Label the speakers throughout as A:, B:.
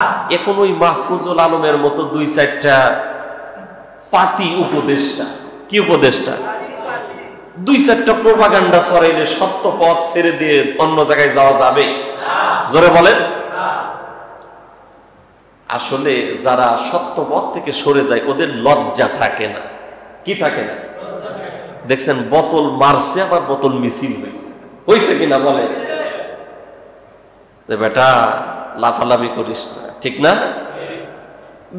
A: এখন ওই মাহফুজুল আলমের মতো দুই চারটা পাতি উপদেষ্টা, কি উপদেষ্টা, দুই চারটা প্রোপাগান্ডা ছড়াইলে সত্য পথ ছেড়ে দিয়ে অন্য জায়গায় যাওয়া যাবে? জোরে বলেন। আসলে যারা সত্য পথ থেকে সরে যায় ওদের লজ্জা থাকে না। কি থাকে না? দেখছেন বোতল মারছে আবার বোতল মিছিল হয়েছে কিনা বলে, বেটা লাফালাফি করিস না, ঠিক না?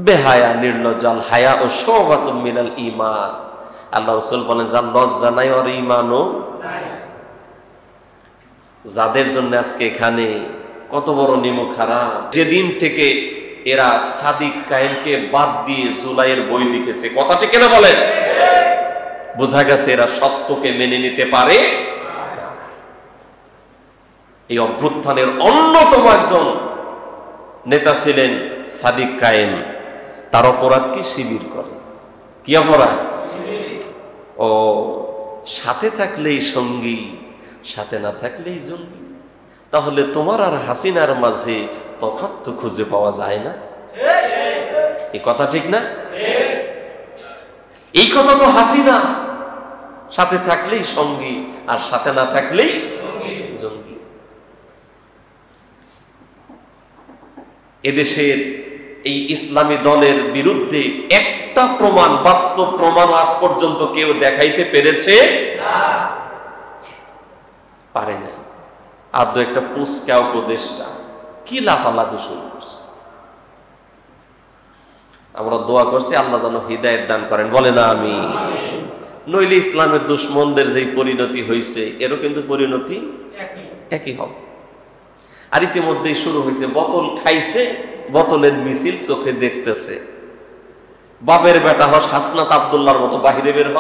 A: বেহায়া নির্লজ্জাল হায়া ও শোবাতুম মিনাল ঈমান। আল্লাহ রাসূল বলেন যার লজ্জা নাই ওর ঈমানও যাদের জন্য আজকে এখানে কত বড় নিমক হারাম। যেদিন থেকে এরা সাদিক কায়েমকে বাদ দিয়ে জুলাইয়ের বই লিখেছে, কথাটি কেন বলেন? বোঝা গেছে এরা সত্যকে মেনে নিতে পারে। এই অভ্যুত্থানের অন্যতম একজন নেতা ছিলেন সাদিক কায়েম। তার অপরাধ কি? শিবির করে। কি অপরাধ? ও সাথে থাকলেই সঙ্গী, সাথে না থাকলেই জঙ্গি। তাহলে তোমার আর হাসিনার মাঝে তফাৎ তো খুঁজে পাওয়া যায় না। এই কথা ঠিক না? এই কথা তো হাসিনা, সাথে থাকলেই সঙ্গী আর সাথে না থাকলেই জঙ্গি। এদেশের এই ইসলামী দলের বিরুদ্ধে একটা প্রমাণ, বাস্তব প্রমাণ আজ পর্যন্ত কেউ দেখাইতে পেরেছে? পারে না। আর দু একটা পুস্কা উপদেষ্টা কি লাফালাফি শুরু করছে। আমরা দোয়া করছি আল্লাহ যেন হিদায়াত দান করেন, বলে না আমি। নইলে ইসলামের দুশ্মনদের যে পরিণতি হয়েছে এরও কিন্তু পরিণতি একই হবে। আর ইতিমধ্যেই শুরু হয়েছে, বোতল খাইছে, বোতলের মিছিল চোখে দেখতেছে। বাপের বেটা হস হাসনাত আব্দুল্লাহর মতো বাহিরে বের হ।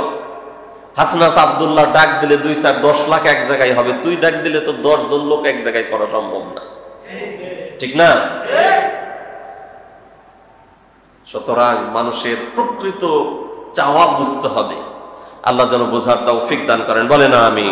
A: হাসনাত আব্দুল্লাহ ডাক দিলে 2-4-10 লাখ এক জায়গায় হবে, তুই ডাক দিলে তো 10 জন লোক এক জায়গায় করা সম্ভব না, ঠিক না? সুতরাং মানুষের প্রকৃত চাওয়া বুঝতে হবে। আল্লাহ যেন বোঝার তৌফিক দান করেন, বলে না আমি।